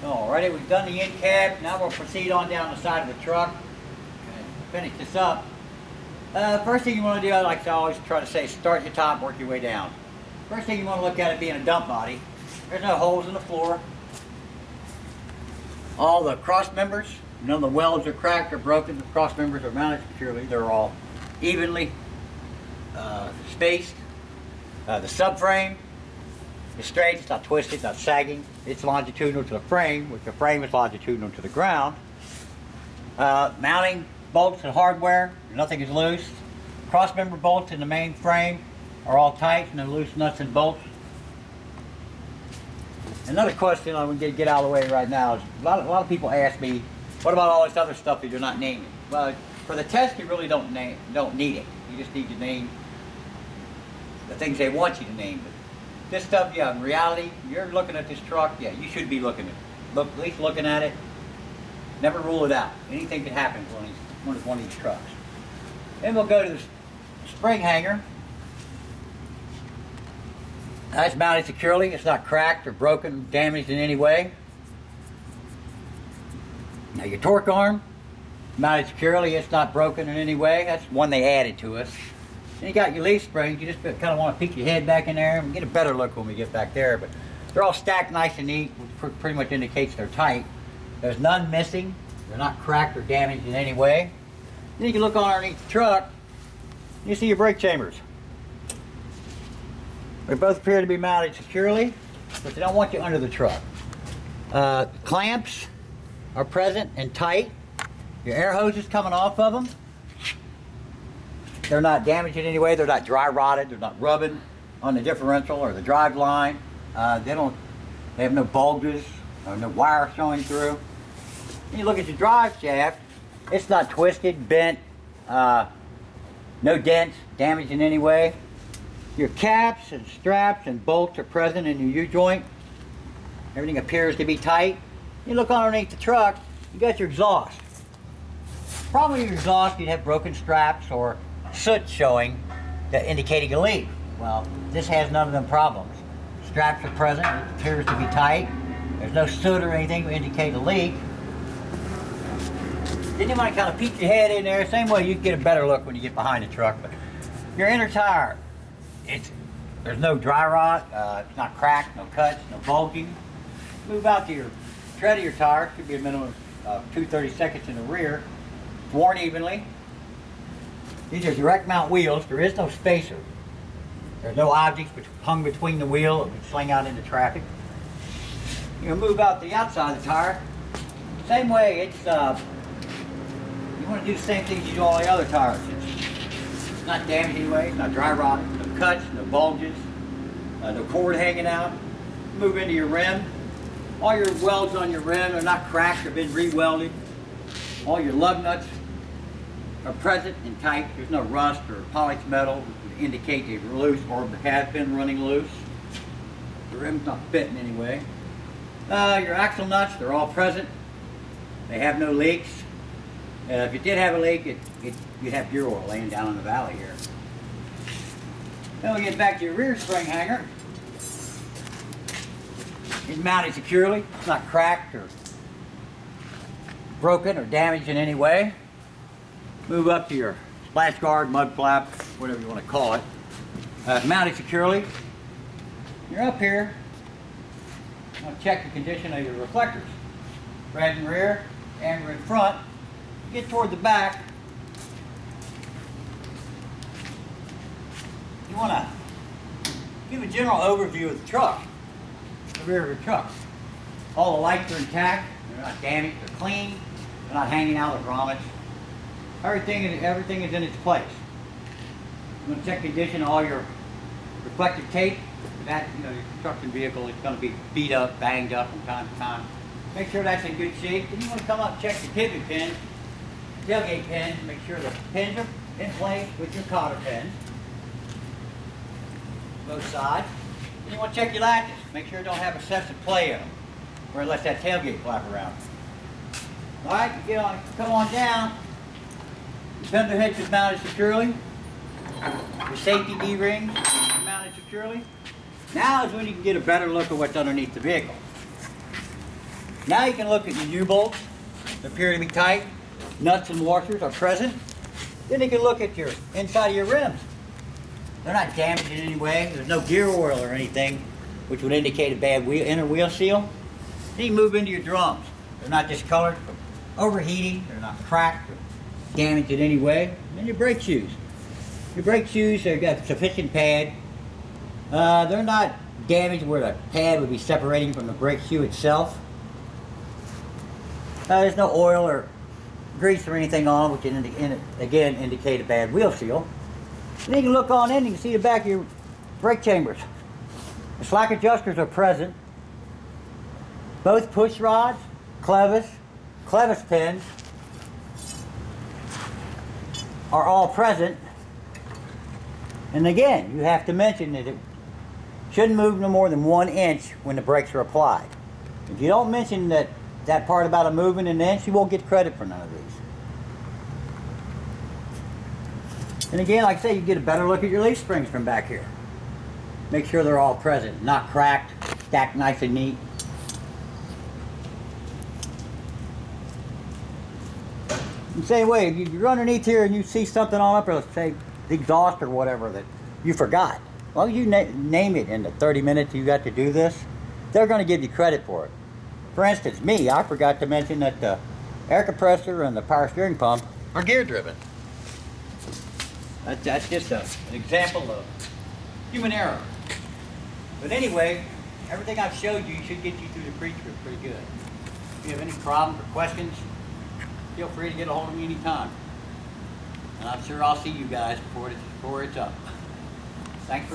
Alrighty, we've done the end cap. Now we'll proceed on down the side of the truck and finish this up. First thing you want to do, like I always try to say, start at the top, work your way down. First thing you want to look at it being a dump body. There's no holes in the floor. All the cross members, none of the welds are cracked or broken. The cross members are mounted securely. They're all evenly spaced. The subframe is straight, it's not twisted, it's not sagging. It's longitudinal to the frame, which the frame is longitudinal to the ground. Mounting bolts and hardware, nothing is loose. Cross member bolts in the main frame are all tight, no loose nuts and bolts. Another question I want to get out of the way right now is a lot of people ask me, what about all this other stuff that you're not naming? Well, for the test, you really don't need it. You just need to name the things they want you to name. But this stuff, yeah, in reality, you're looking at this truck, yeah, you should be looking at least looking at it. Never rule it out. Anything can happen when it's one of these trucks. Then we'll go to the spring hanger. That's mounted securely. It's not cracked or broken, damaged in any way. Now your torque arm, mounted securely. It's not broken in any way. That's one they added to us. Then you got your leaf springs. You just kind of want to peek your head back in there and get a better look when we get back there. But they're all stacked nice and neat, which pretty much indicates they're tight. There's none missing. They're not cracked or damaged in any way. Then you can look underneath the truck. You see your brake chambers. They both appear to be mounted securely, but they don't want you under the truck. Clamps are present and tight. Your air hoses coming off of them. They're not damaged in any way. They're not dry rotted. They're not rubbing on the differential or the drive line. They have no bulges or no wire showing through. When you look at your drive shaft, it's not twisted, bent, no dents, damaged in any way. Your caps and straps and bolts are present in your U-joint. Everything appears to be tight. You look underneath the truck, you got your exhaust. Probably your exhaust, you'd have broken straps or soot showing that indicating a leak. Well, this has none of them problems. Straps are present, it appears to be tight. There's no soot or anything to indicate a leak. Then you might kind of peek your head in there. Same way you can get a better look when you get behind the truck. But your inner tire, there's no dry rot, it's not cracked, no cuts, no bulging. Move out to your tread of your tire, could be a minimum of 2/32 in the rear. It's worn evenly. These are direct mount wheels. There is no spacer. There's no objects hung between the wheel that would sling out into traffic. You move out the outside of the tire. Same way, you want to do the same thing as you do all the other tires. It's not damaged anyway, it's not dry rot, no cuts, no bulges, no cord hanging out. Move into your rim. All your welds on your rim are not cracked or been re-welded. All your lug nuts are present and tight. There's no rust or polished metal to indicate they're loose or have been running loose. The rim's not bent in any way. Your axle nuts, they're all present. They have no leaks. If you did have a leak, you'd have gear oil laying down in the valley here. Then we'll get back to your rear spring hanger. It's mounted securely. It's not cracked or broken or damaged in any way. Move up to your splash guard, mud flap, whatever you want to call it. Mounted securely. You're up here. I'll check the condition of your reflectors. Red in rear, amber in front. Get toward the back. You want to give a general overview of the truck, the rear of your truck. All the lights are intact. They're not damaged. They're clean. They're not hanging out of grommets. Everything is in its place. You want to check condition of all your reflective tape. That, your construction vehicle is going to be beat up, banged up from time to time. Make sure that's in good shape. Then you want to come up and check the pivot pins, tailgate pins, make sure the pins are in place with your cotter pins. Both sides. Then you want to check your latches. Make sure you don't have excessive play in them, or let that tailgate flap around. All right, come on down. The fender hitch is mounted securely. The safety D-rings are mounted securely. Now is when you can get a better look at what's underneath the vehicle. Now you can look at your U-bolts. They appear to be tight. Nuts and washers are present. Then you can look at your inside of your rims. They're not damaged in any way. There's no gear oil or anything, which would indicate a bad inner wheel seal. Then you move into your drums. They're not discolored from overheating. They're not cracked or damaged in any way. And then your brake shoes. Your brake shoes, they've got sufficient pad. They're not damaged where the pad would be separating from the brake shoe itself. There's no oil or grease or anything on, which again indicate a bad wheel seal. And then you can look on in, you can see the back of your brake chambers. The slack adjusters are present. Both push rods, clevis pins are all present. And again, you have to mention that it shouldn't move no more than 1 inch when the brakes are applied. If you don't mention that part about it moving an inch, you won't get credit for none of these. And again, like I say, you get a better look at your leaf springs from back here. Make sure they're all present, not cracked, stacked nice and neat. And same way, if you're underneath here and you see something on up, or let's say the exhaust or whatever that you forgot, as long as you name it in the 30 minutes you got to do this, they're going to give you credit for it. For instance, me, I forgot to mention that the air compressor and the power steering pump are gear driven. That's just an example of human error. But anyway, everything I've showed you should get you through the pre-trip pretty good. If you have any problems or questions, feel free to get a hold of me anytime. And I'm sure I'll see you guys before it's up. Thanks for